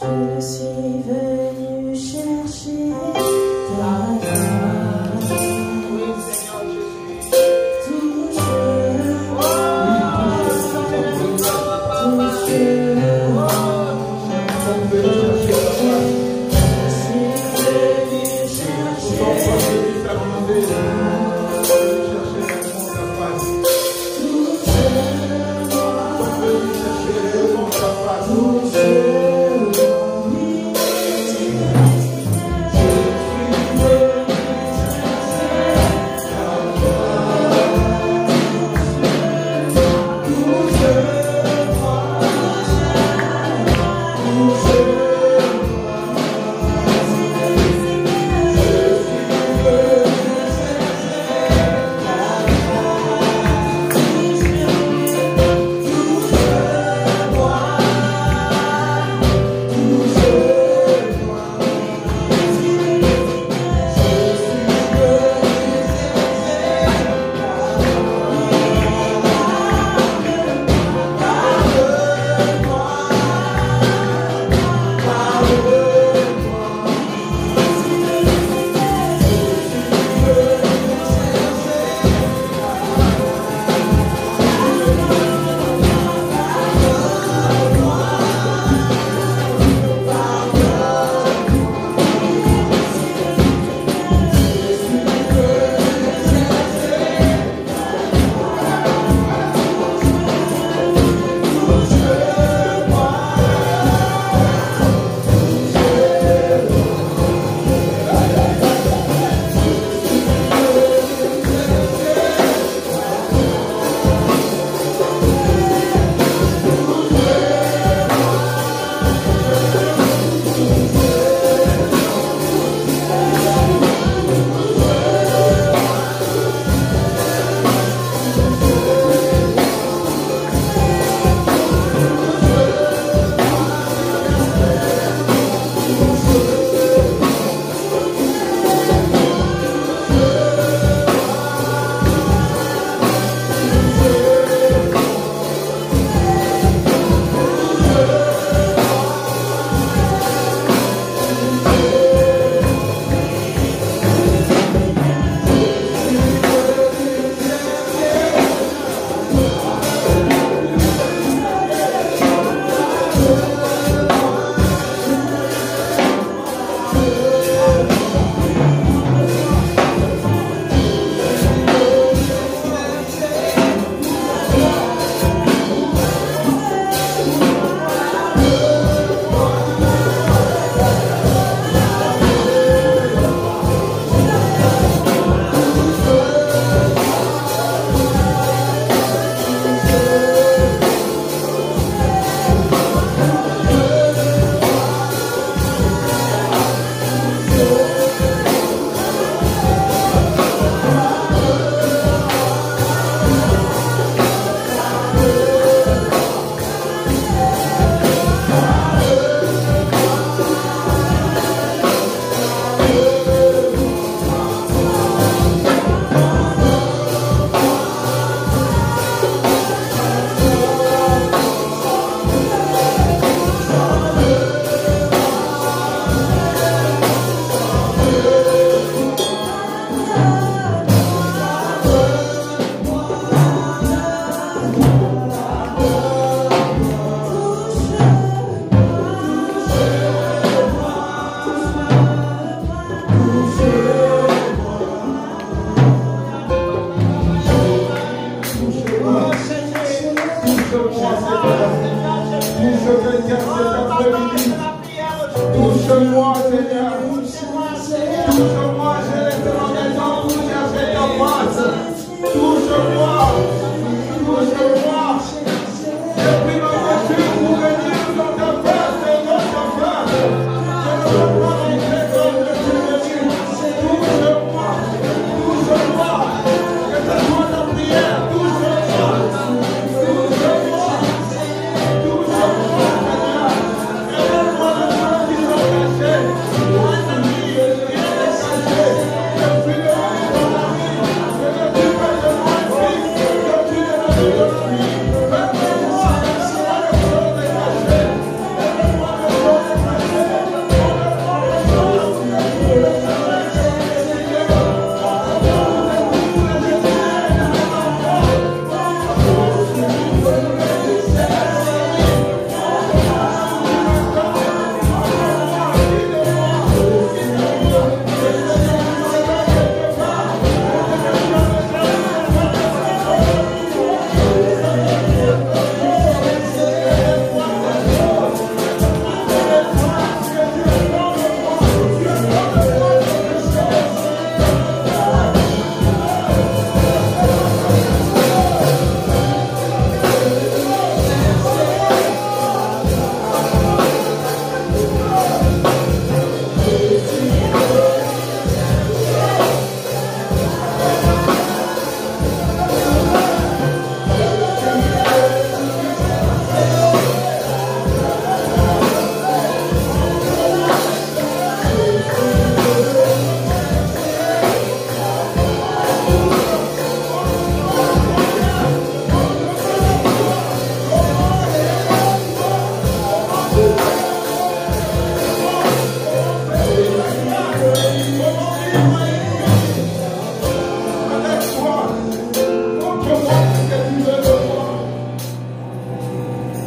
Je suis venu chercher ta grâce. Oui, Seigneur Jésus. Touche-moi, touche-moi, Seigneur. Touche-moi, j'ai les gens pour chercher ta face. Touche-moi. Touche-moi. J'ai pris ma voiture pour venir dans ta face, dans ta face. Je ne veux pas rentrer comme je suis venu. Touche-moi. Touche-moi. Que ce soit ta prière. Touche-moi. Touche-moi. Touche-moi, Seigneur. Aide-moi de ceux qui sont cachés. Mon ami, il est caché. Je suis le roi de mon ami. Je ne suis pas de moi, fils.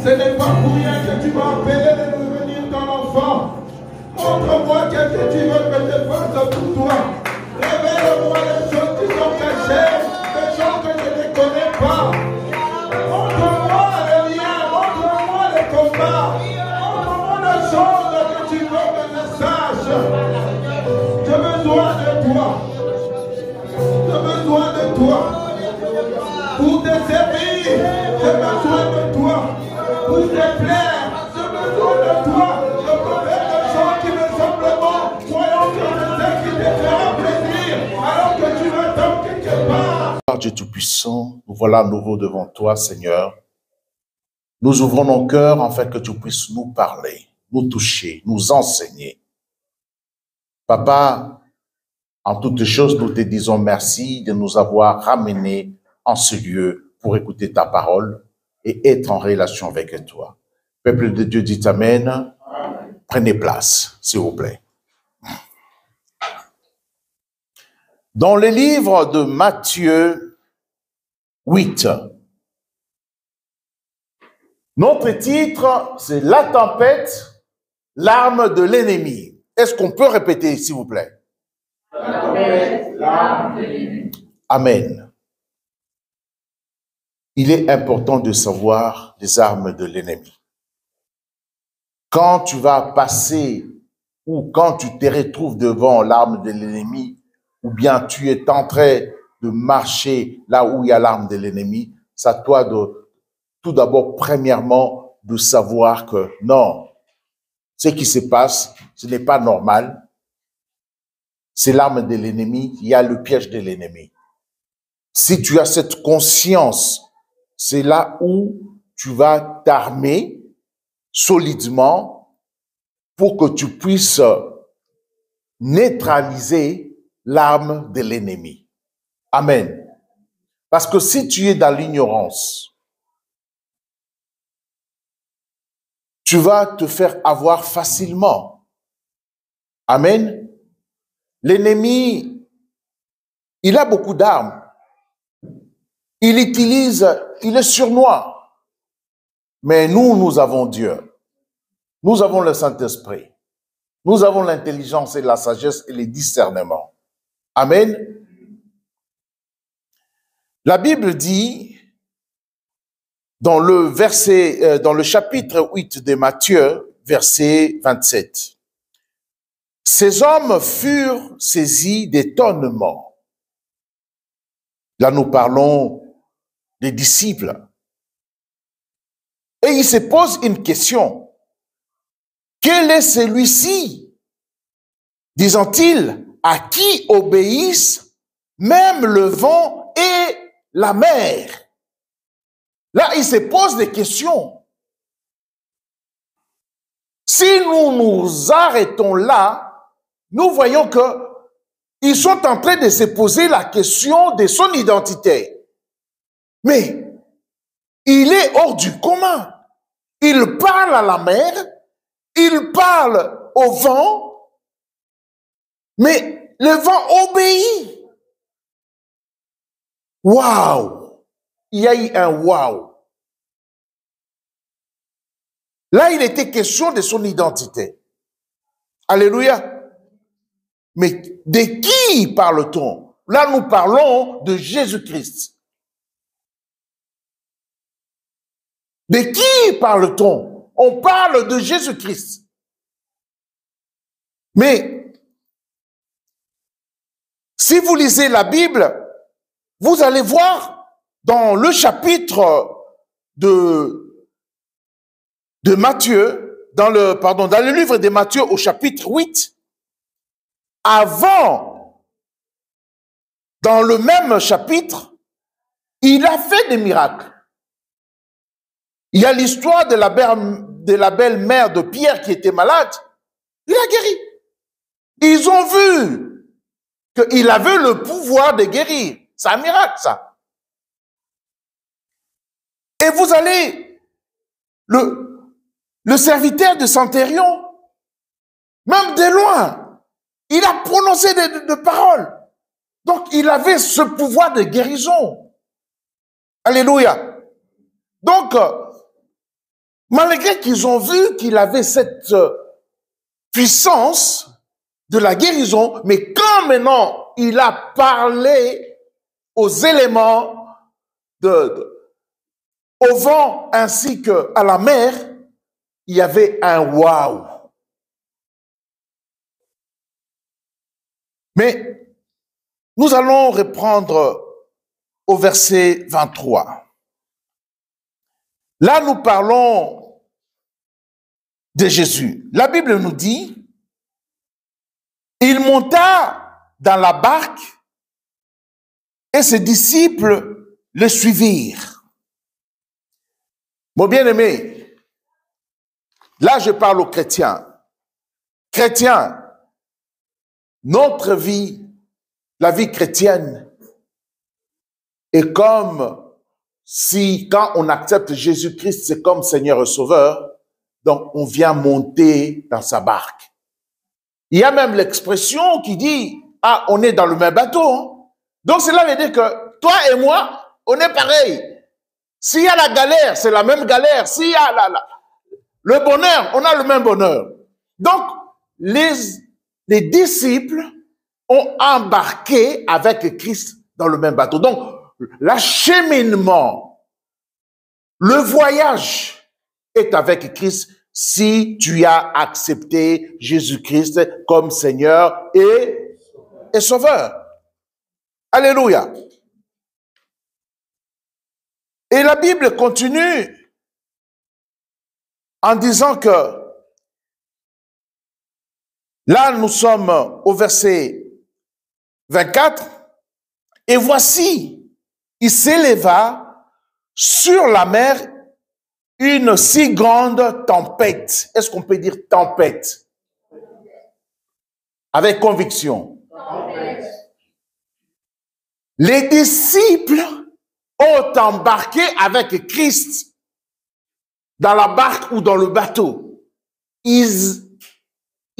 Ce n'est pas pour rien que tu m'as appelé de devenir ton enfant. Montre-moi qu'est-ce que tu veux que je fasse pour toi. Révèle-moi les choses qui sont cachées, les choses que je ne connais pas. Montre-moi les liens, montre-moi les combats. Montre-moi les choses que tu veux que je sache. J'ai besoin de toi. J'ai besoin de toi. Pour te servir, j'ai besoin de toi. Pour te plaire, j'ai besoin de toi. Je peux faire des choses qui me semblent bonnes. Croyons que je sais qui te fera plaisir, alors que tu m'attends quelque part. Dieu Tout-Puissant, nous voilà à nouveau devant toi, Seigneur. Nous ouvrons nos cœurs afin que tu puisses nous parler, nous toucher, nous enseigner. Papa, en toutes choses, nous te disons merci de nous avoir ramenés en ce lieu pour écouter ta parole et être en relation avec toi. Peuple de Dieu dit Amen. Prenez place, s'il vous plaît. Dans le livre de Matthieu 8, notre titre, c'est « La tempête, l'arme de l'ennemi ». Est-ce qu'on peut répéter, s'il vous plaît? La tempête, l'arme de l'ennemi. Amen. Il est important de savoir les armes de l'ennemi. Quand tu vas passer ou quand tu te retrouves devant l'arme de l'ennemi, ou bien tu es en train de marcher là où il y a l'arme de l'ennemi, c'est à toi de, tout d'abord, premièrement, de savoir que non, ce qui se passe, ce n'est pas normal. C'est l'arme de l'ennemi, il y a le piège de l'ennemi. Si tu as cette conscience, c'est là où tu vas t'armer solidement pour que tu puisses neutraliser l'arme de l'ennemi. Amen. Parce que si tu es dans l'ignorance, tu vas te faire avoir facilement. Amen. L'ennemi, il a beaucoup d'armes. Il est sournois. Mais nous avons Dieu. Nous avons le Saint-Esprit. Nous avons l'intelligence et la sagesse et le discernement. Amen. La Bible dit, dans le chapitre 8 de Matthieu, verset 27, « Ces hommes furent saisis d'étonnement. » Là, nous parlons des disciples. Et ils se posent une question. Quel est celui-ci, disant-ils, à qui obéissent même le vent et la mer? Là, ils se posent des questions. Si nous nous arrêtons là, nous voyons que ils sont en train de se poser la question de son identité. Mais il est hors du commun. Il parle à la mer, il parle au vent, mais le vent obéit. Waouh! Il y a eu un waouh. Là, il était question de son identité. Alléluia. Mais de qui parle-t-on? Là, nous parlons de Jésus-Christ. De qui parle-t-on? On parle de Jésus-Christ. Mais si vous lisez la Bible, vous allez voir dans le chapitre de Matthieu, dans le livre de Matthieu au chapitre 8, avant, dans le même chapitre, il a fait des miracles. Il y a l'histoire de la belle-mère de Pierre qui était malade. Il a guéri. Ils ont vu qu'il avait le pouvoir de guérir. C'est un miracle, ça. Et vous allez, le serviteur de Centurion, même de loin, il a prononcé des paroles. Donc, il avait ce pouvoir de guérison. Alléluia. Donc, malgré qu'ils ont vu qu'il avait cette puissance de la guérison, mais quand maintenant il a parlé aux éléments, au vent ainsi qu'à la mer, il y avait un waouh. Mais nous allons reprendre au verset 23. Là, nous parlons de Jésus. La Bible nous dit, il monta dans la barque et ses disciples le suivirent. Mon bien-aimé, là je parle aux chrétiens. Chrétiens, notre vie, la vie chrétienne, est comme si quand on accepte Jésus-Christ, c'est comme Seigneur et Sauveur, donc on vient monter dans sa barque. Il y a même l'expression qui dit, ah, on est dans le même bateau. Hein? Donc cela veut dire que toi et moi, on est pareil. S'il y a la galère, c'est la même galère. S'il y a le bonheur, on a le même bonheur. Donc, les disciples ont embarqué avec Christ dans le même bateau. Donc, l'acheminement, le voyage est avec Christ si tu as accepté Jésus-Christ comme Seigneur et Sauveur. Alléluia. Et la Bible continue en disant que là, nous sommes au verset 24. Et voici, il s'éleva sur la mer une si grande tempête. Est-ce qu'on peut dire tempête? Avec conviction. Tempête. Les disciples ont embarqué avec Christ dans la barque ou dans le bateau. Ils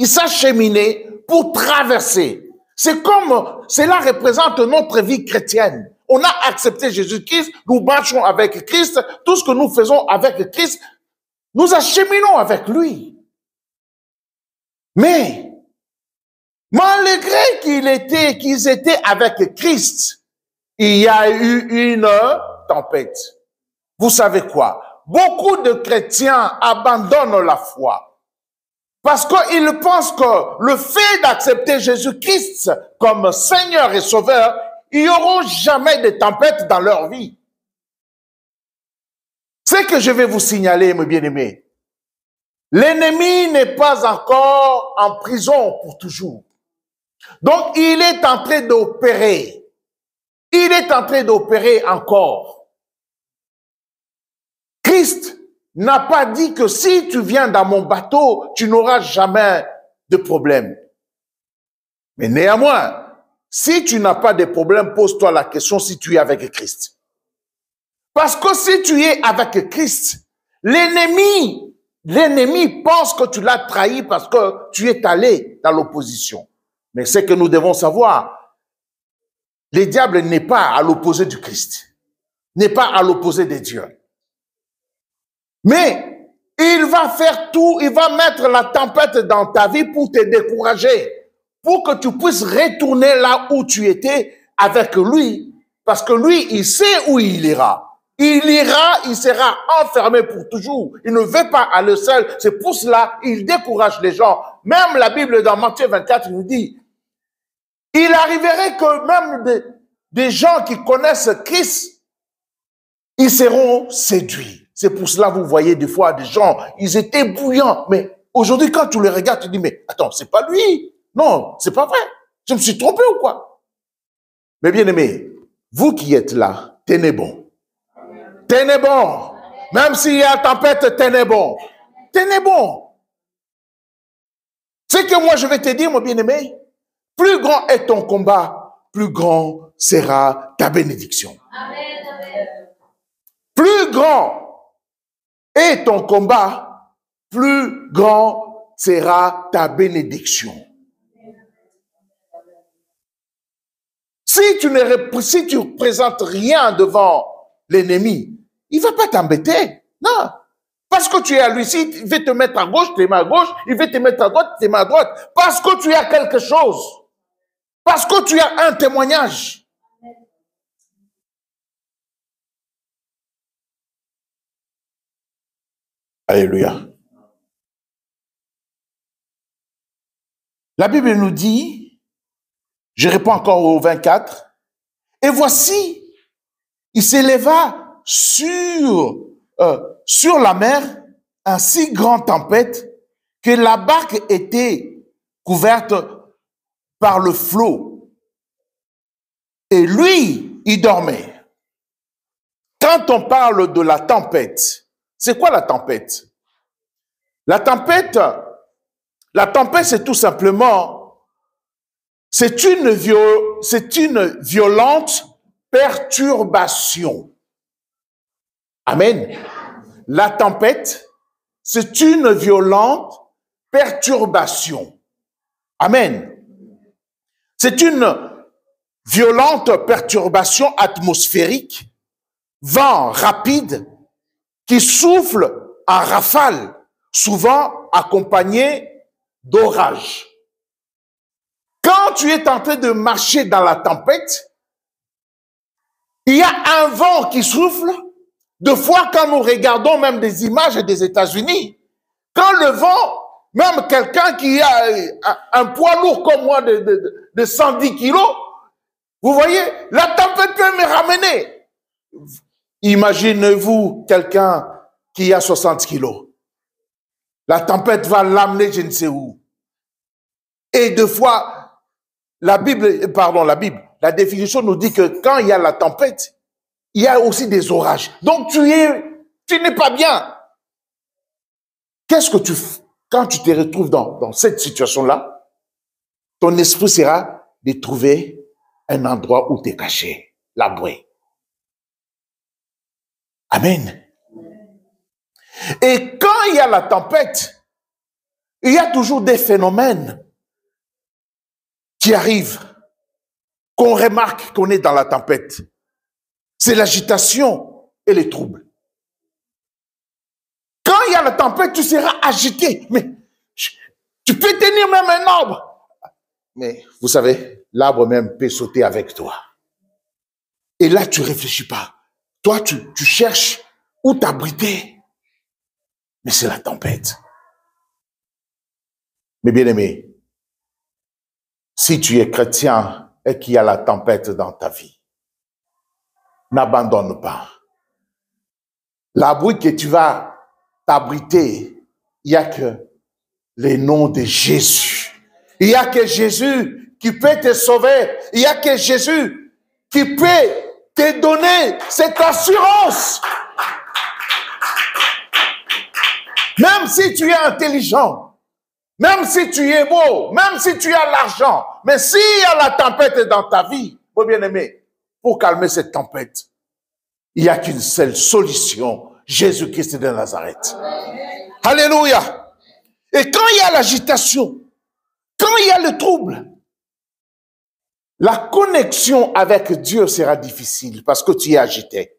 s'acheminaient pour traverser. C'est comme, cela représente notre vie chrétienne. On a accepté Jésus-Christ, nous marchons avec Christ, tout ce que nous faisons avec Christ, nous acheminons avec lui. Mais, malgré qu'ils étaient avec Christ, il y a eu une tempête. Vous savez quoi? Beaucoup de chrétiens abandonnent la foi parce qu'ils pensent que le fait d'accepter Jésus-Christ comme Seigneur et Sauveur, il n'y aura jamais de tempête dans leur vie. Ce que je vais vous signaler, mes bien-aimés, l'ennemi n'est pas encore en prison pour toujours. Donc, il est en train d'opérer. Il est en train d'opérer encore. Christ n'a pas dit que si tu viens dans mon bateau, tu n'auras jamais de problème. Mais néanmoins, si tu n'as pas de problème, pose-toi la question si tu es avec Christ. Parce que si tu es avec Christ, l'ennemi pense que tu l'as trahi parce que tu es allé dans l'opposition. Mais ce que nous devons savoir, le diable n'est pas à l'opposé du Christ, n'est pas à l'opposé de Dieu. Mais il va faire tout, il va mettre la tempête dans ta vie pour te décourager, pour que tu puisses retourner là où tu étais avec lui, parce que lui, il sait où il ira. Il ira, il sera enfermé pour toujours. Il ne veut pas aller seul. C'est pour cela il décourage les gens. Même la Bible dans Matthieu 24 nous dit, il arriverait que même des gens qui connaissent Christ, ils seront séduits. C'est pour cela vous voyez des fois des gens, ils étaient bouillants. Mais aujourd'hui, quand tu les regardes, tu dis, mais attends, c'est pas lui. Non, c'est pas vrai. Je me suis trompé ou quoi? Mais bien aimé, vous qui êtes là, tenez bon. Tenez bon. Même s'il y a tempête, tenez bon. Tenez bon. C'est que moi, je vais te dire, mon bien-aimé, plus grand est ton combat, plus grand sera ta bénédiction. Amen, amen. Plus grand est ton combat, plus grand sera ta bénédiction. Si tu ne présentes rien devant l'ennemi, il ne va pas t'embêter. Non. Parce que tu es à lui, il veut te mettre à gauche, tu es à gauche, il veut te mettre à droite, tu es à droite. Parce que tu as quelque chose. Parce que tu as un témoignage. Alléluia. La Bible nous dit, je réponds encore au 24, et voici, il s'éleva sur la mer un si grand tempête que la barque était couverte par le flot. Et lui, il dormait. Quand on parle de la tempête, c'est quoi la tempête? La tempête, c'est tout simplement, c'est une violente perturbation. Amen. La tempête, c'est une violente perturbation. Amen. C'est une violente perturbation atmosphérique, vent rapide qui souffle en rafale, souvent accompagné d'orage. Quand tu es en train de marcher dans la tempête, il y a un vent qui souffle. Deux fois, quand nous regardons même des images des États-Unis, quand le vent, même quelqu'un qui a un poids lourd comme moi de 110 kilos, vous voyez, la tempête peut me ramener. Imaginez-vous quelqu'un qui a 60 kilos. La tempête va l'amener je ne sais où. Et deux fois, la définition nous dit que quand il y a la tempête, il y a aussi des orages. Donc tu n'es pas bien. Qu'est-ce que tu fais quand tu te retrouves dans cette situation-là? Ton esprit sera de trouver un endroit où tu es caché, l'abri. Amen. Et quand il y a la tempête, il y a toujours des phénomènes qui arrivent, qu'on remarque qu'on est dans la tempête. C'est l'agitation et les troubles. Quand il y a la tempête, tu seras agité. Mais tu peux tenir même un arbre. Mais vous savez, l'arbre même peut sauter avec toi. Et là, tu ne réfléchis pas. Toi, tu cherches où t'abriter. Mais c'est la tempête. Mais bien aimé, si tu es chrétien et qu'il y a la tempête dans ta vie, n'abandonne pas. L'abri que tu vas t'abriter, il n'y a que le nom de Jésus. Il n'y a que Jésus qui peut te sauver. Il n'y a que Jésus qui peut te donner cette assurance. Même si tu es intelligent, même si tu es beau, même si tu as l'argent, mais s'il y a la tempête dans ta vie, mon bien-aimé, pour calmer cette tempête, il n'y a qu'une seule solution, Jésus-Christ de Nazareth. Amen. Alléluia. Et quand il y a l'agitation, quand il y a le trouble, la connexion avec Dieu sera difficile parce que tu es agité.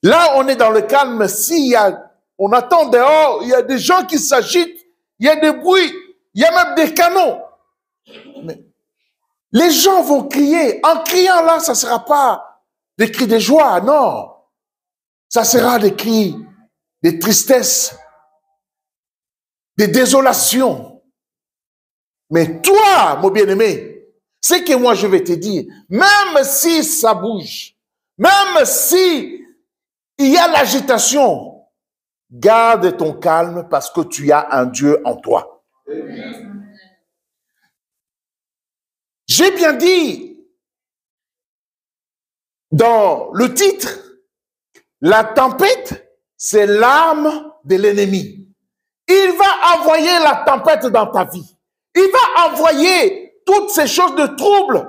Là, on est dans le calme. On attend dehors, il y a des gens qui s'agitent, il y a des bruits, il y a même des canons. Mais les gens vont crier. En criant là, ça ne sera pas des cris de joie, non. Ça sera des cris de tristesse, de désolation. Mais toi, mon bien-aimé, c'est que moi je vais te dire, même si ça bouge, même si il y a l'agitation, garde ton calme parce que tu as un Dieu en toi. J'ai bien dit dans le titre, la tempête, c'est l'arme de l'ennemi. Il va envoyer la tempête dans ta vie. Il va envoyer toutes ces choses de trouble.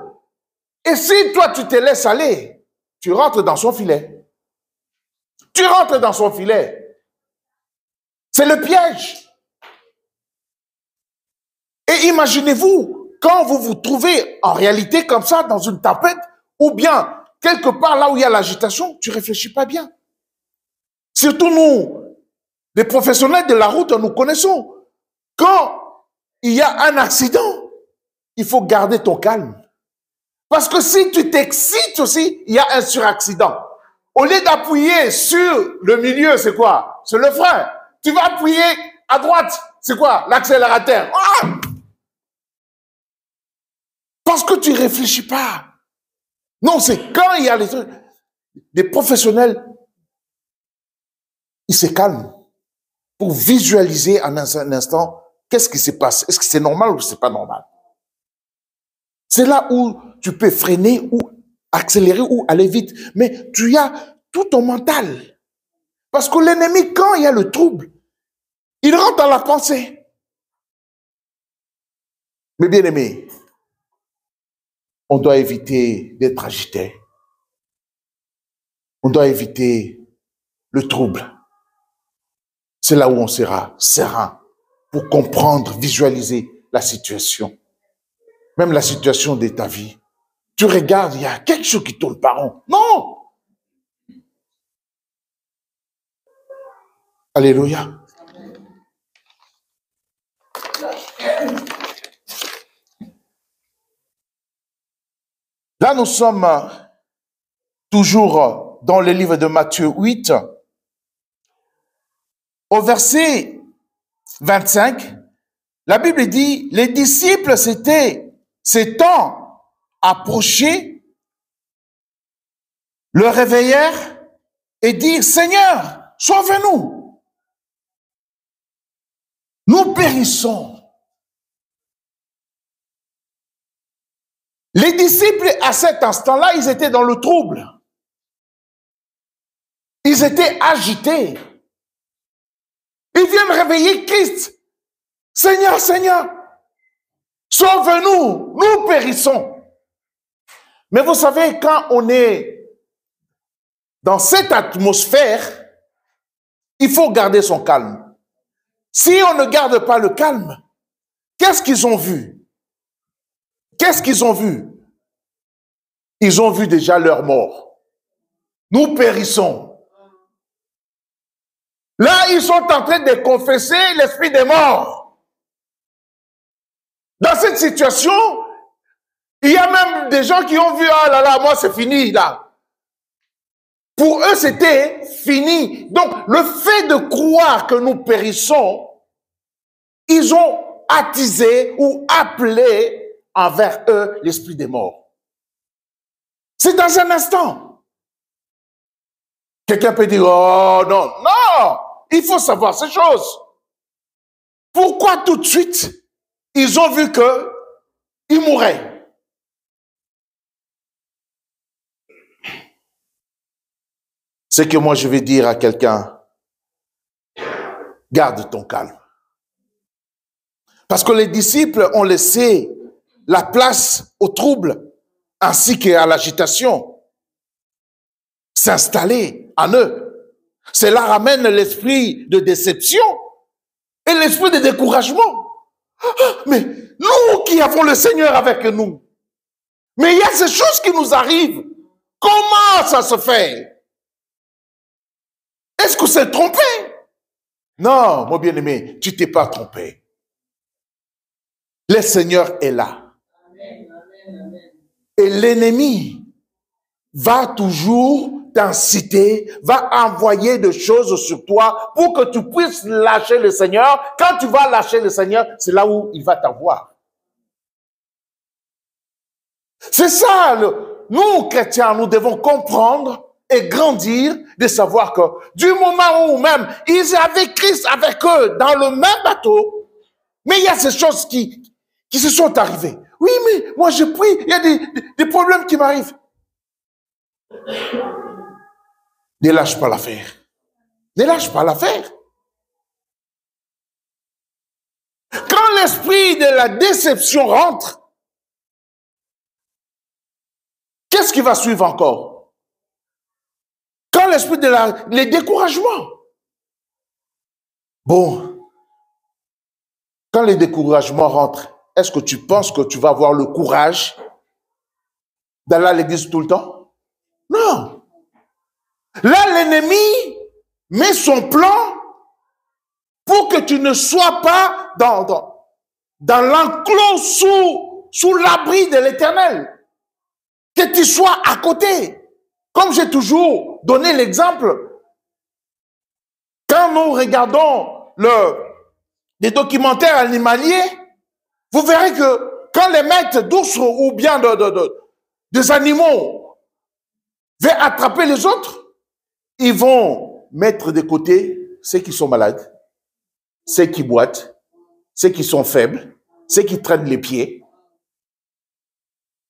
Et si toi, tu te laisses aller, tu rentres dans son filet. Tu rentres dans son filet. C'est le piège. Et imaginez-vous, quand vous vous trouvez en réalité comme ça, dans une tempête, ou bien quelque part là où il y a l'agitation, tu ne réfléchis pas bien. Surtout nous, les professionnels de la route, nous connaissons. Quand il y a un accident, il faut garder ton calme. Parce que si tu t'excites aussi, il y a un suraccident. Au lieu d'appuyer sur le milieu, c'est quoi? C'est le frein. Tu vas appuyer à droite, c'est quoi? L'accélérateur. Ah! Parce que tu ne réfléchis pas. Non, c'est quand il y a les trucs. Les professionnels, ils se calment pour visualiser en un instant qu'est-ce qui se passe. Est-ce que c'est normal ou c'est pas normal? C'est là où tu peux freiner ou accélérer ou aller vite. Mais tu as tout ton mental. Parce que l'ennemi, quand il y a le trouble, il rentre dans la pensée. Mais bien aimé, on doit éviter d'être agité. On doit éviter le trouble. C'est là où on sera serein pour comprendre, visualiser la situation. Même la situation de ta vie. Tu regardes, il y a quelque chose qui tourne par rond. Non! Alléluia. Là, nous sommes toujours dans le livre de Matthieu 8, au verset 25, la Bible dit, les disciples s'étant approchés, le réveillèrent et dirent, Seigneur, sauve-nous. Nous périssons. Les disciples, à cet instant-là, ils étaient dans le trouble. Ils étaient agités. Ils viennent réveiller Christ. Seigneur, Seigneur, sauve-nous, nous périssons. Mais vous savez, quand on est dans cette atmosphère, il faut garder son calme. Si on ne garde pas le calme, qu'est-ce qu'ils ont vu? Qu'est-ce qu'ils ont vu? Ils ont vu déjà leur mort. Nous périssons. Là, ils sont en train de confesser l'esprit des morts. Dans cette situation, il y a même des gens qui ont vu, ah là là, moi c'est fini là. Pour eux, c'était fini. Donc, le fait de croire que nous périssons, ils ont attisé ou appelé envers eux l'esprit des morts. C'est dans un instant. Quelqu'un peut dire, oh non, non, il faut savoir ces choses. Pourquoi tout de suite, ils ont vu qu'ils mourraient? C'est que moi je vais dire à quelqu'un, garde ton calme. Parce que les disciples ont laissé la place au trouble ainsi qu'à l'agitation s'installer en eux. Cela ramène l'esprit de déception et l'esprit de découragement. Mais nous qui avons le Seigneur avec nous, mais il y a ces choses qui nous arrivent. Comment ça se fait? Est-ce que c'est trompé? Non, mon bien-aimé, tu t'es pas trompé. Le Seigneur est là. Et l'ennemi va toujours t'inciter, va envoyer des choses sur toi pour que tu puisses lâcher le Seigneur. Quand tu vas lâcher le Seigneur, c'est là où il va t'avoir. C'est ça, nous chrétiens, nous devons comprendre et grandir de savoir que du moment où même ils avaient Christ avec eux dans le même bateau, mais il y a ces choses qui se sont arrivées. Oui, mais moi je prie, il y a des problèmes qui m'arrivent. Ne lâche pas l'affaire. Ne lâche pas l'affaire. Quand l'esprit de la déception rentre, qu'est-ce qui va suivre encore? Quand l'esprit de les découragements. Bon, quand les découragements rentrent, est-ce que tu penses que tu vas avoir le courage d'aller à l'église tout le temps? Non. Là, l'ennemi met son plan pour que tu ne sois pas dans l'enclos sous l'abri de l'Éternel. Que tu sois à côté. Comme j'ai toujours donné l'exemple, quand nous regardons les documentaires animaliers, vous verrez que quand les maîtres d'ours ou bien des animaux veulent attraper les autres, ils vont mettre de côté ceux qui sont malades, ceux qui boitent, ceux qui sont faibles, ceux qui traînent les pieds.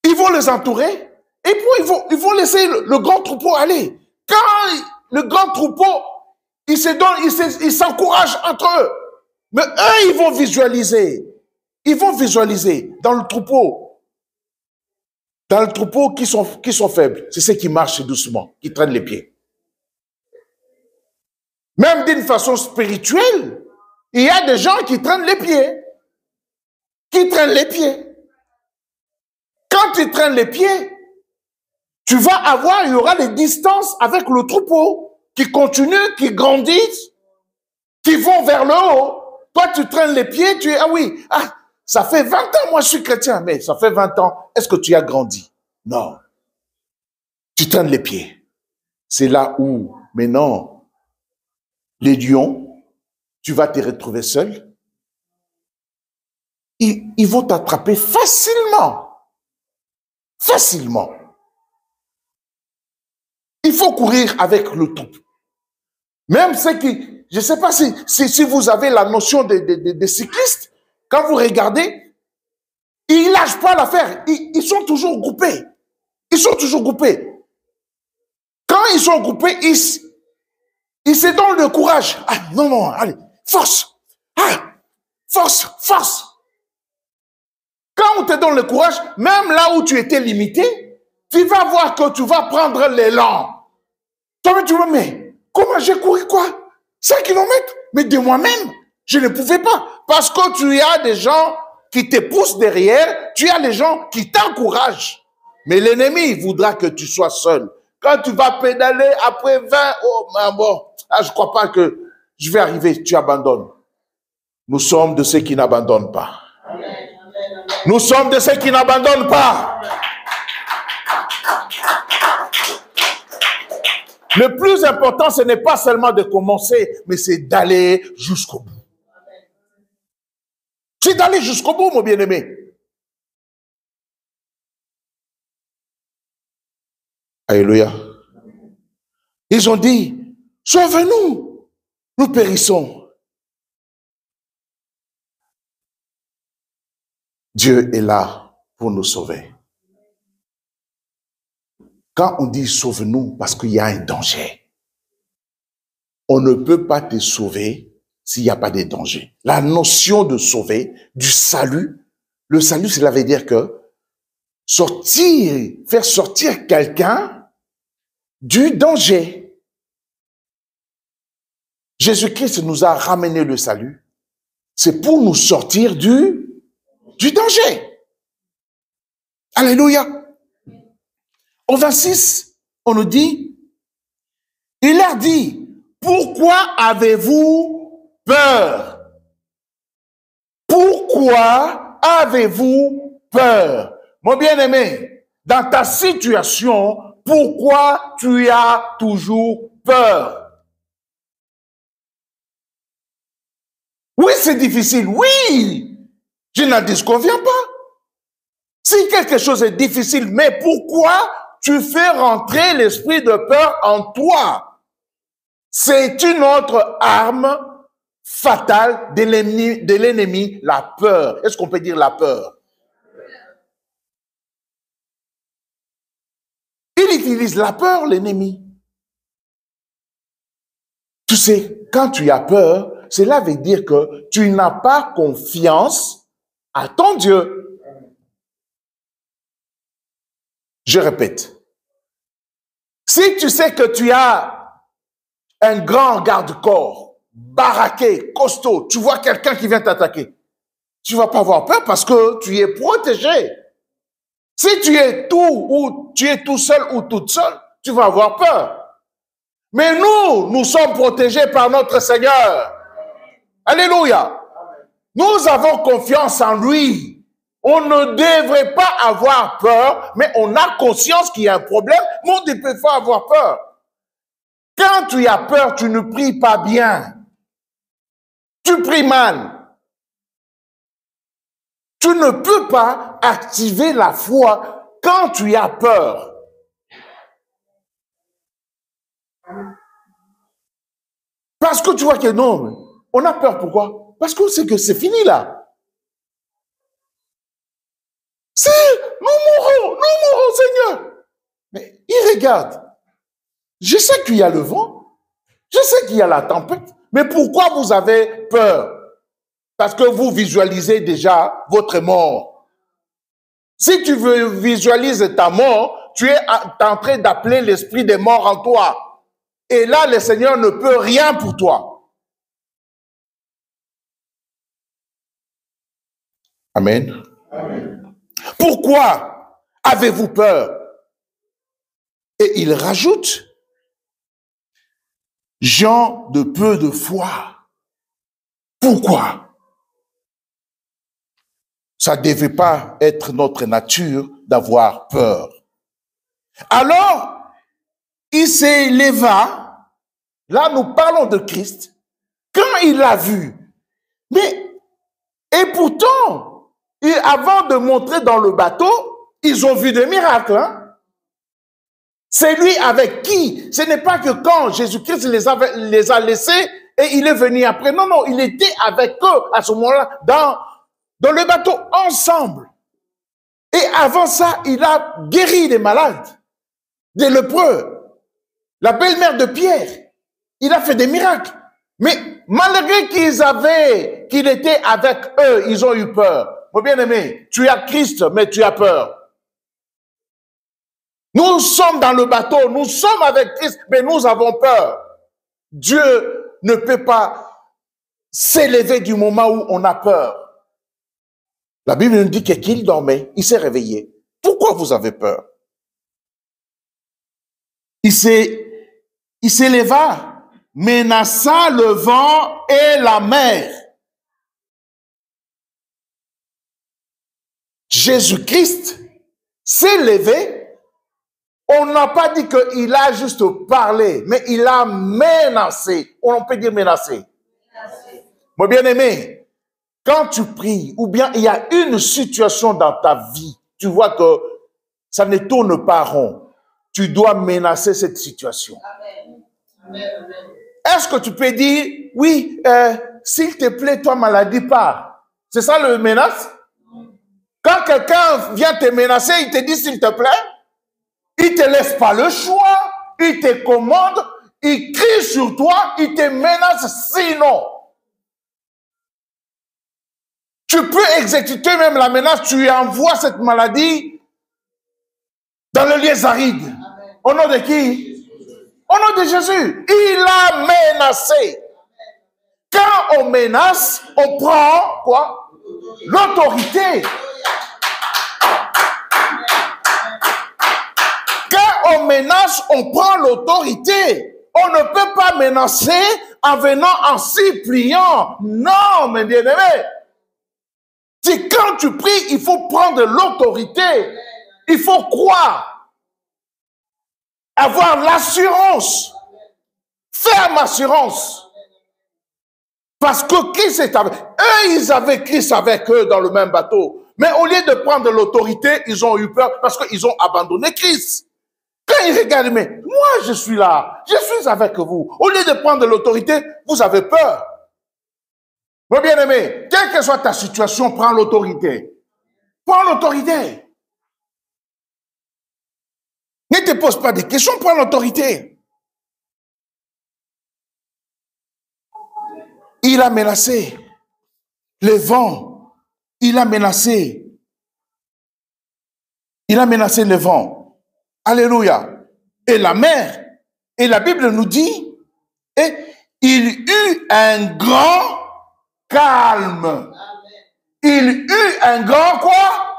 Ils vont les entourer et puis ils vont laisser le grand troupeau aller. Quand le grand troupeau, ils s'encouragent entre eux. Mais eux, ils vont visualiser. Ils vont visualiser dans le troupeau. Dans le troupeau qui sont faibles. C'est ceux qui marchent doucement, qui traînent les pieds. Même d'une façon spirituelle, il y a des gens qui traînent les pieds. Qui traînent les pieds. Quand tu traînes les pieds, il y aura des distances avec le troupeau qui continuent, qui grandissent, qui vont vers le haut. Toi, tu traînes les pieds, ça fait 20 ans, moi je suis chrétien, mais ça fait 20 ans, est-ce que tu as grandi? Non. Tu traînes les pieds. C'est là où, maintenant, les lions, tu vas te retrouver seul. Ils vont t'attraper facilement. Facilement. Il faut courir avec le troupeau. Même ceux qui, je ne sais pas si vous avez la notion des cyclistes, quand vous regardez, ils ne lâchent pas l'affaire. Ils sont toujours groupés. Ils sont toujours groupés. Quand ils sont groupés, ils se donnent le courage. Ah, non, allez, force. Ah, force. Quand on te donne le courage, même là où tu étais limité, tu vas voir que tu vas prendre l'élan. Toi, tu vas, mais comment j'ai couru quoi? 5 kilomètres? Mais de moi-même, je ne pouvais pas. Parce que tu as des gens qui te poussent derrière, tu as des gens qui t'encouragent. Mais l'ennemi voudra que tu sois seul. Quand tu vas pédaler après 20, je crois pas que je vais arriver, tu abandonnes. Nous sommes de ceux qui n'abandonnent pas. Nous sommes de ceux qui n'abandonnent pas. Le plus important, ce n'est pas seulement de commencer, mais c'est d'aller jusqu'au bout. C'est d'aller jusqu'au bout, mon bien-aimé. Alléluia. Ils ont dit, sauve-nous, nous périssons. Dieu est là pour nous sauver. Quand on dit sauve-nous, parce qu'il y a un danger. On ne peut pas te sauver s'il n'y a pas de danger. La notion de sauver, du salut, le salut, cela veut dire que faire sortir quelqu'un du danger. Jésus-Christ nous a ramené le salut. C'est pour nous sortir du danger. Alléluia. Au 26, on nous dit, il leur dit, pourquoi avez-vous peur? Pourquoi avez-vous peur? Mon bien-aimé, dans ta situation, pourquoi tu as toujours peur? Oui, c'est difficile. Oui, je n'en disconviens pas. Si quelque chose est difficile, mais pourquoi tu fais rentrer l'esprit de peur en toi? C'est une autre arme fatale de l'ennemi, la peur. Est-ce qu'on peut dire la peur? Il utilise la peur, l'ennemi. Tu sais, quand tu as peur, cela veut dire que tu n'as pas confiance à ton Dieu. Je répète. Si tu sais que tu as un grand garde-corps, baraqué, costaud, tu vois quelqu'un qui vient t'attaquer, tu ne vas pas avoir peur parce que tu es protégé. Si tu es tout seul ou toute seule, tu vas avoir peur. Mais nous sommes protégés par notre Seigneur. Alléluia. Nous avons confiance en lui. On ne devrait pas avoir peur, mais on a conscience qu'il y a un problème, mais on ne peut pas avoir peur. Quand tu as peur, tu ne pries pas bien. Tu pries mal. Tu ne peux pas activer la foi quand tu as peur. Parce que tu vois que non, on a peur. Pourquoi? Parce qu'on sait que c'est fini là. Nous mourrons, Seigneur. Mais il regarde. Je sais qu'il y a le vent. Je sais qu'il y a la tempête. Mais pourquoi vous avez peur? Parce que vous visualisez déjà votre mort. Si tu visualises ta mort, tu es en train d'appeler l'esprit des morts en toi. Et là, le Seigneur ne peut rien pour toi. Amen. Amen. Pourquoi avez-vous peur? Et il rajoute, gens de peu de foi. Pourquoi? Ça ne devait pas être notre nature d'avoir peur. Alors, il s'éleva. Là, nous parlons de Christ. Quand il l'a vu. Et pourtant, avant de montrer dans le bateau, ils ont vu des miracles. Hein? C'est lui avec qui? Ce n'est pas que quand Jésus-Christ les a laissés et il est venu après. Non, non, il était avec eux à ce moment-là dans le bateau ensemble. Et avant ça, il a guéri des malades, des lépreux. La belle-mère de Pierre, il a fait des miracles. Mais malgré qu'il était avec eux, ils ont eu peur. Mon bien-aimé, tu as Christ, mais tu as peur. Nous sommes dans le bateau, nous sommes avec Christ, mais nous avons peur. Dieu ne peut pas s'élever du moment où on a peur. La Bible nous dit qu'il dormait, il s'est réveillé. Pourquoi vous avez peur? Il s'éleva, menaça le vent et la mer. Jésus-Christ s'est levé. On n'a pas dit qu'il a juste parlé, mais il a menacé. On peut dire menacé. Mon bien-aimé, quand tu pries, ou bien il y a une situation dans ta vie, tu vois que ça ne tourne pas rond, tu dois menacer cette situation. Est-ce que tu peux dire, oui, s'il te plaît, toi, maladie, pars? C'est ça le menace? Quand quelqu'un vient te menacer, il te dit, s'il te plaît, il ne te laisse pas le choix, il te commande, il crie sur toi, il te menace sinon. Tu peux exécuter même la menace, tu envoies cette maladie dans le lieu aride. Au nom de qui? Au nom de Jésus. Il a menacé. Quand on menace, on prend quoi? L'autorité. Quand on menace, on prend l'autorité. On ne peut pas menacer en venant en s'y pliant. Non, mes bien-aimés. C'est quand tu pries, il faut prendre l'autorité. Il faut croire. Avoir l'assurance. Ferme assurance. Parce que Christ est avec eux. Ils avaient Christ avec eux dans le même bateau. Mais au lieu de prendre l'autorité, ils ont eu peur parce qu'ils ont abandonné Christ. Quand ils regardent, mais moi je suis là, je suis avec vous. Au lieu de prendre l'autorité, vous avez peur. Mon bien-aimé, quelle que soit ta situation, prends l'autorité. Prends l'autorité. Ne te pose pas des questions, prends l'autorité. Il a menacé le vent. Il a menacé le vent. Alléluia. Et la mer. Et la Bible nous dit, et il eut un grand calme. Il eut un grand quoi?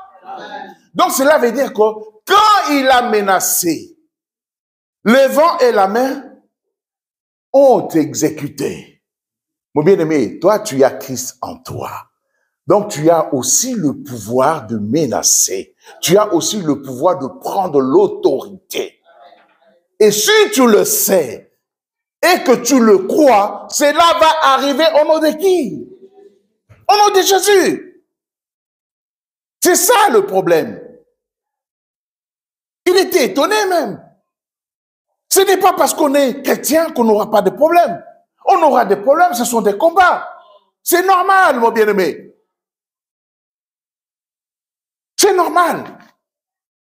Donc cela veut dire que quand il a menacé le vent et la mer, ont exécuté. Mon bien-aimé, toi, tu as Christ en toi. Donc, tu as aussi le pouvoir de menacer. Tu as aussi le pouvoir de prendre l'autorité. Et si tu le sais et que tu le crois, cela va arriver au nom de qui? Au nom de Jésus. C'est ça le problème. Il était étonné même. Ce n'est pas parce qu'on est chrétien qu'on n'aura pas de problème. On aura des problèmes, ce sont des combats. C'est normal, mon bien-aimé. C'est normal.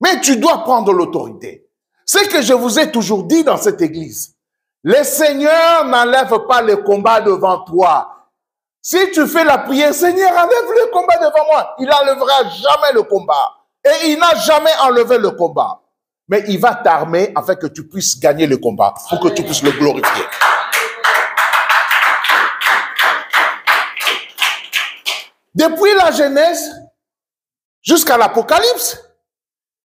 Mais tu dois prendre l'autorité. Ce que je vous ai toujours dit dans cette église. Le Seigneur n'enlève pas le combat devant toi. Si tu fais la prière, Seigneur, enlève le combat devant moi. Il n'enlèvera jamais le combat. Et il n'a jamais enlevé le combat. Mais il va t'armer afin que tu puisses gagner le combat, pour que tu puisses le glorifier. Depuis la Genèse jusqu'à l'Apocalypse,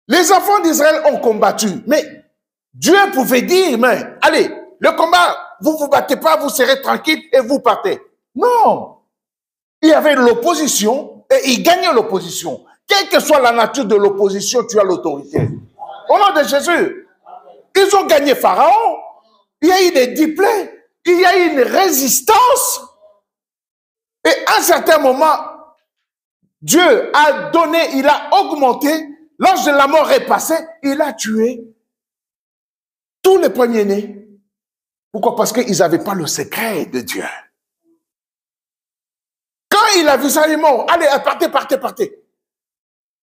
les enfants d'Israël ont combattu. Mais Dieu pouvait dire, mais allez, le combat, vous ne vous battez pas, vous serez tranquille et vous partez. Non. Il y avait l'opposition et il gagnait l'opposition. Quelle que soit la nature de l'opposition, tu as l'autorité. Au nom de Jésus, ils ont gagné Pharaon. Il y a eu des diplômes. Il y a eu une résistance. Et à un certain moment, Dieu a donné, il a augmenté. L'ange de la mort est passé. Il a tué tous les premiers-nés. Pourquoi? Parce qu'ils n'avaient pas le secret de Dieu. Quand il a vu ça, il est mort. Allez, partez, partez, partez.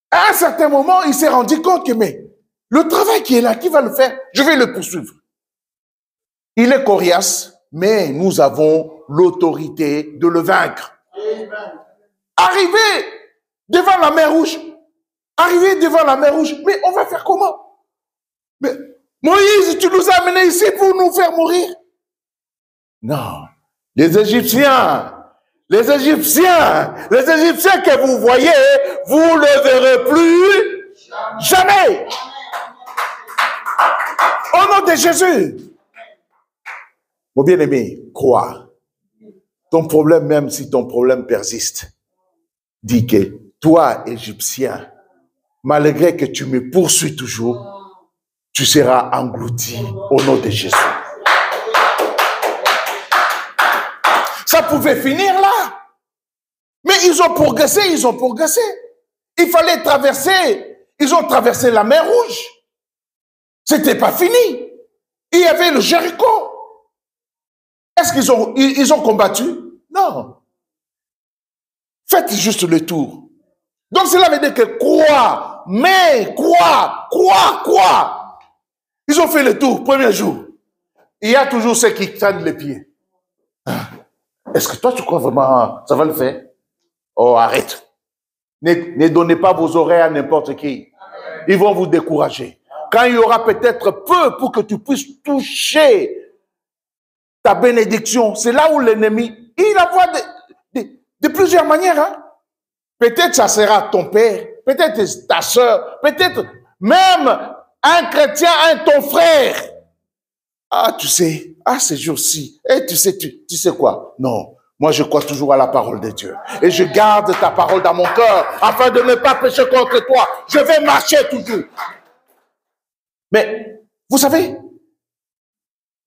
À un certain moment, il s'est rendu compte que, mais le travail qui est là, qui va le faire? Je vais le poursuivre. Il est coriace, mais nous avons l'autorité de le vaincre. Arrivé devant la mer Rouge, mais on va faire comment? Mais Moïse, tu nous as amenés ici pour nous faire mourir? Non. Les Égyptiens que vous voyez, vous ne le verrez plus jamais. Au nom de Jésus. Mon bien-aimé, crois. Ton problème, même si ton problème persiste, dis que toi, Égyptien, malgré que tu me poursuis toujours, tu seras englouti au nom de Jésus. Ça pouvait finir là. Mais ils ont progressé. Il fallait traverser. Ils ont traversé la mer Rouge. C'était pas fini. Il y avait le Jéricho. Est-ce qu'ils ont combattu? Non. Faites juste le tour. Donc cela veut dire que crois, mais crois. Ils ont fait le tour, premier jour. Il y a toujours ceux qui traînent les pieds. Est-ce que toi tu crois vraiment ça va le faire? Oh, arrête. Ne donnez pas vos oreilles à n'importe qui. Ils vont vous décourager. Quand il y aura peut-être peu pour que tu puisses toucher ta bénédiction, c'est là où l'ennemi, il la voit de plusieurs manières. Hein? Peut-être ça sera ton père, peut-être ta soeur, peut-être même un chrétien, ton frère. Ah, tu sais, ces jours-ci, et tu sais quoi? Non, moi je crois toujours à la parole de Dieu. Et je garde ta parole dans mon cœur, afin de ne pas pécher contre toi. Je vais marcher toujours. Mais, vous savez,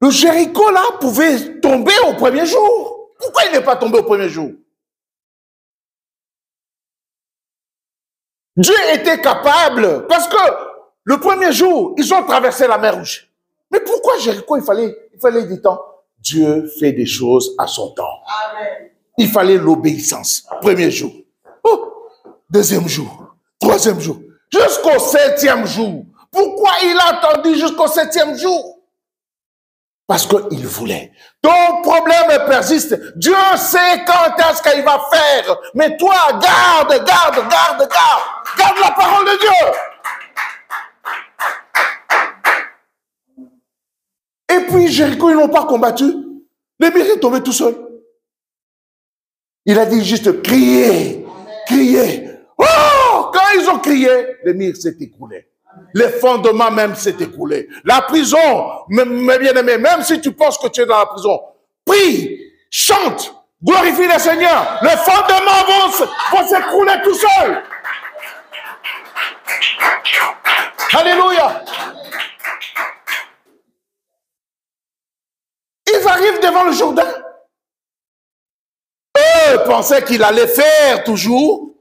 le Jéricho là pouvait tomber au premier jour. Pourquoi il n'est pas tombé au premier jour? Dieu était capable, parce que le premier jour, ils ont traversé la mer Rouge. Mais pourquoi Jéricho, il fallait du temps? Dieu fait des choses à son temps. Amen. Il fallait l'obéissance. Premier jour. Oh, deuxième jour. Troisième jour. Jusqu'au 7e jour. Pourquoi il a attendu jusqu'au 7e jour? Parce qu'il voulait. Ton problème persiste. Dieu sait quand est-ce qu'il va faire. Mais toi, garde la parole de Dieu. Et puis, Jéricho, ils n'ont pas combattu. Le mur est tombé tout seul. Il a dit juste crier. Oh! Quand ils ont crié, le mur s'est écroulé. Les fondements même s'est écoulé. La prison, mes bien-aimés, même si tu penses que tu es dans la prison, prie, chante, glorifie le Seigneur. Les fondements vont s'écrouler tout seuls. Alléluia. Ils arrivent devant le Jourdain. Eux pensaient qu'il allait faire toujours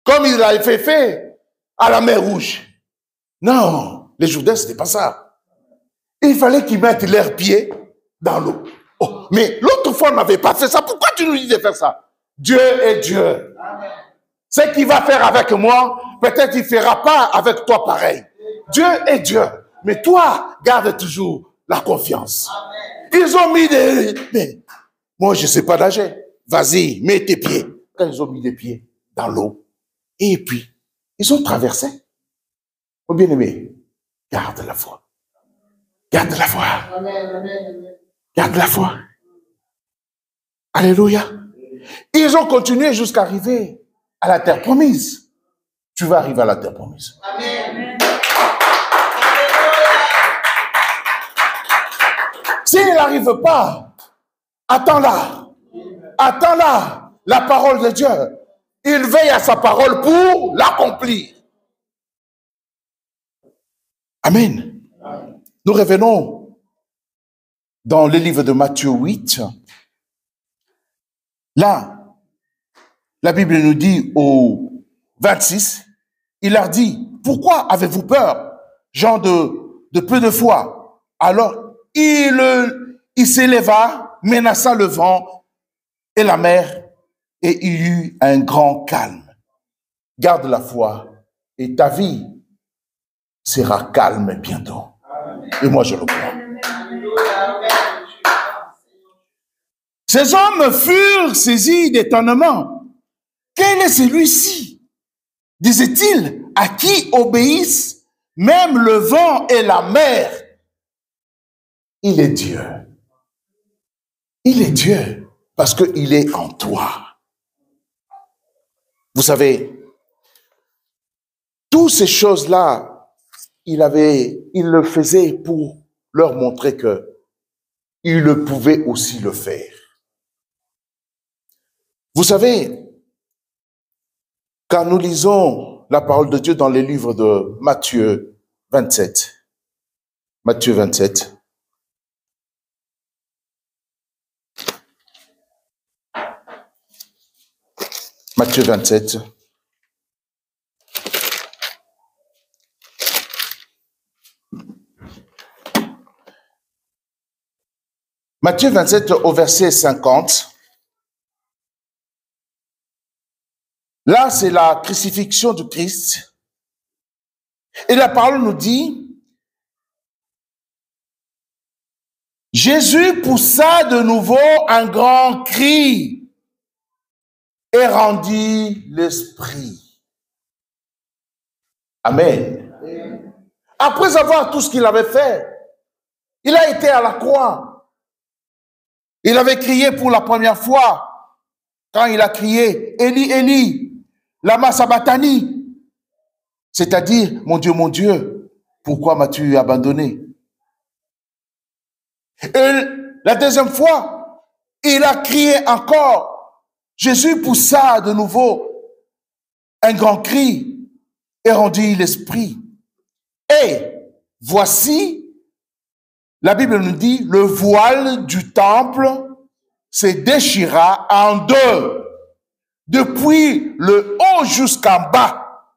comme il avait fait à la mer Rouge. Non, les Jourdains, ce n'était pas ça. Il fallait qu'ils mettent leurs pieds dans l'eau. Oh, mais l'autre fois, on n'avait pas fait ça. Pourquoi tu nous dis de faire ça? Dieu est Dieu. Ce qu'il va faire avec moi, peut-être il ne fera pas avec toi pareil. Dieu est Dieu. Mais toi, garde toujours la confiance. Ils ont mis des... Mais moi, je ne sais pas nager. Vas-y, mets tes pieds. Quand ils ont mis les pieds dans l'eau, et puis, ils ont traversé. Oh bien-aimé, garde la foi. Garde la foi. Garde la foi. Alléluia. Ils ont continué jusqu'à arriver à la terre promise. Tu vas arriver à la terre promise. Amen. S'il n'arrive pas, attends-la. Attends-la. La parole de Dieu. Il veille à sa parole pour l'accomplir. Amen. Nous revenons dans le livre de Matthieu 8. Là, la Bible nous dit au 26, il leur dit, pourquoi avez-vous peur, gens de peu de foi? Alors, il s'éleva, menaça le vent et la mer, et il y eut un grand calme. Garde la foi et ta vie sera calme bientôt. Et moi, je le crois. Ces hommes furent saisis d'étonnement. Quel est celui-ci, disait-il, à qui obéissent même le vent et la mer? Il est Dieu. Il est Dieu parce qu'il est en toi. Vous savez, toutes ces choses-là, il le faisait pour leur montrer que il le pouvait aussi le faire. Vous savez, quand nous lisons la parole de Dieu dans les livres de Matthieu 27, Matthieu 27, Matthieu 27, Matthieu 27 au verset 50. Là, c'est la crucifixion du Christ. Et la parole nous dit, Jésus poussa de nouveau un grand cri et rendit l'esprit. Amen. Après avoir tout ce qu'il avait fait, il a été à la croix. Il avait crié pour la première fois, quand il a crié, Eli, Eli, lama sabachthani, c'est-à-dire, mon Dieu, pourquoi m'as-tu abandonné? Et la deuxième fois, il a crié encore. Jésus poussa de nouveau un grand cri et rendit l'esprit. Et voici, la Bible nous dit, le voile du temple se déchira en deux, depuis le haut jusqu'en bas.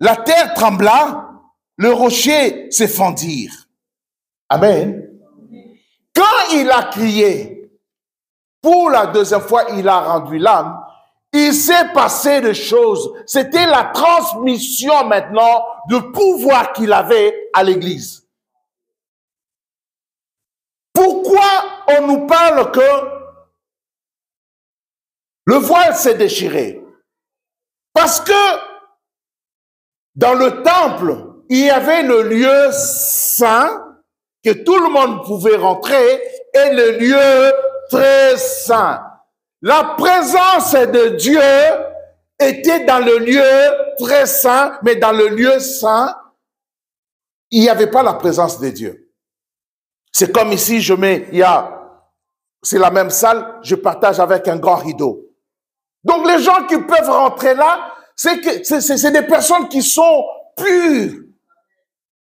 La terre trembla, le rocher se fendirent. Amen. Quand il a crié, pour la deuxième fois, il a rendu l'âme, il s'est passé des choses. C'était la transmission maintenant de pouvoir qu'il avait à l'Église. Pourquoi on nous parle que le voile s'est déchiré? Parce que dans le temple, il y avait le lieu saint que tout le monde pouvait rentrer et le lieu très saint. La présence de Dieu était dans le lieu très saint, mais dans le lieu saint, il n'y avait pas la présence de Dieu. C'est comme ici, c'est la même salle, je partage avec un grand rideau. Donc les gens qui peuvent rentrer là, c'est des personnes qui sont pures.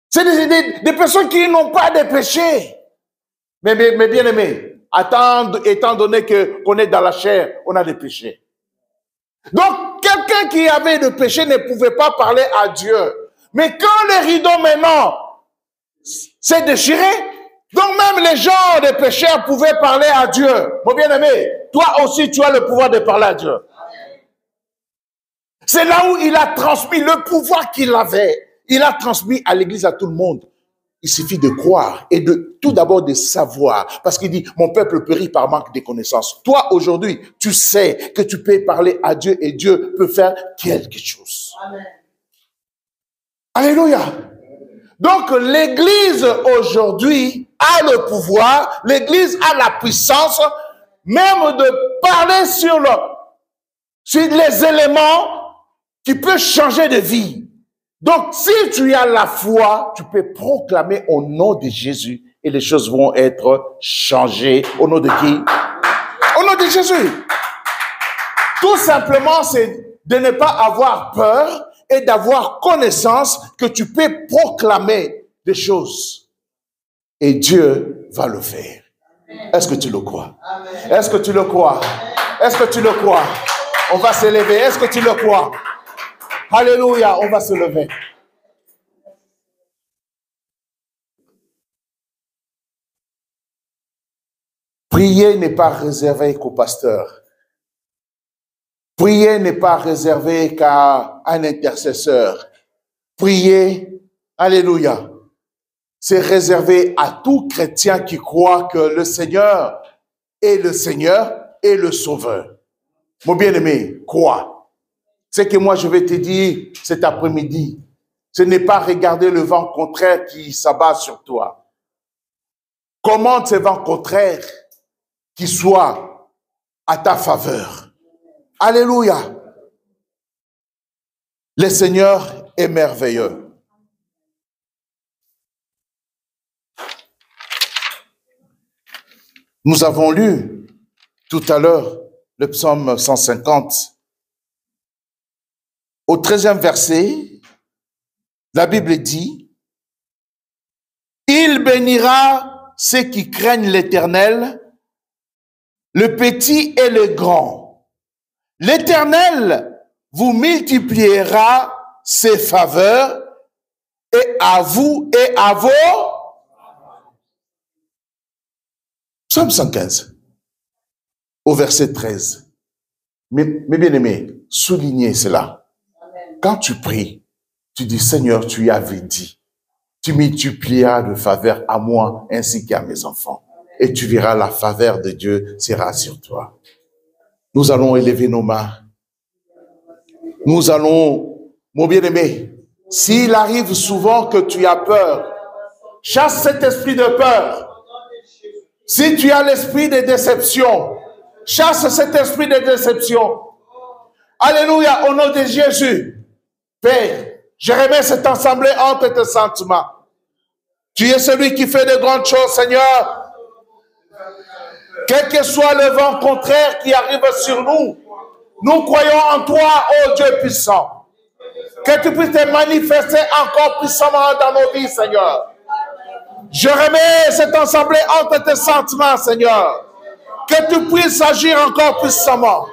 C'est des personnes qui n'ont pas de péché. Mais bien aimé, étant donné qu'on est dans la chair, on a des péchés. Donc quelqu'un qui avait de péché ne pouvait pas parler à Dieu. Mais quand le rideau maintenant s'est déchiré, donc même les gens des pécheurs pouvaient parler à Dieu. Mon bien-aimé, toi aussi tu as le pouvoir de parler à Dieu. C'est là où il a transmis le pouvoir qu'il avait. Il a transmis à l'église, à tout le monde. Il suffit de croire et tout d'abord de savoir. Parce qu'il dit, mon peuple périt par manque de connaissances. Toi, aujourd'hui, tu sais que tu peux parler à Dieu et Dieu peut faire quelque chose. Amen. Alléluia. Donc, l'église aujourd'hui a le pouvoir, l'église a la puissance, même de parler sur les éléments qui peuvent changer de vie. Donc, si tu as la foi, tu peux proclamer au nom de Jésus et les choses vont être changées. Au nom de qui? Au nom de Jésus. Tout simplement, c'est de ne pas avoir peur et d'avoir connaissance que tu peux proclamer des choses. Et Dieu va le faire. Est-ce que tu le crois? Est-ce que tu le crois? Est-ce que tu le crois? On va se lever. Est-ce que tu le crois? Alléluia, on va se lever. Prier n'est pas réservé qu'au pasteur. Prier n'est pas réservé qu'à un intercesseur. Prier, alléluia, c'est réservé à tout chrétien qui croit que le Seigneur est le Sauveur. Mon bien-aimé, crois. Ce que moi je vais te dire cet après-midi, ce n'est pas regarder le vent contraire qui s'abat sur toi. Commande ce vent contraire qui soit à ta faveur. Alléluia. Le Seigneur est merveilleux. Nous avons lu tout à l'heure le psaume 150. Au 13e verset, la Bible dit, « Il bénira ceux qui craignent l'Éternel, le petit et le grand. L'Éternel vous multipliera ses faveurs et à vous et à vos. » Psaume 115, au verset 13. Mais bien aimé, soulignez cela. Quand tu pries, tu dis, Seigneur, tu y avais dit, tu multiplieras de faveur à moi ainsi qu'à mes enfants. Et tu verras la faveur de Dieu sera sur toi. Nous allons élever nos mains. Nous allons, mon bien-aimé, s'il arrive souvent que tu as peur, chasse cet esprit de peur. Si tu as l'esprit de déception, chasse cet esprit de déception. Alléluia, au nom de Jésus. Père, je remets cette assemblée entre tes sentiments. Tu es celui qui fait de grandes choses, Seigneur. Quel que soit le vent contraire qui arrive sur nous, nous croyons en toi, ô Dieu puissant. Que tu puisses te manifester encore puissamment dans nos vies, Seigneur. Je remets cette assemblée entre tes sentiments, Seigneur. Que tu puisses agir encore puissamment.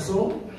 garçon.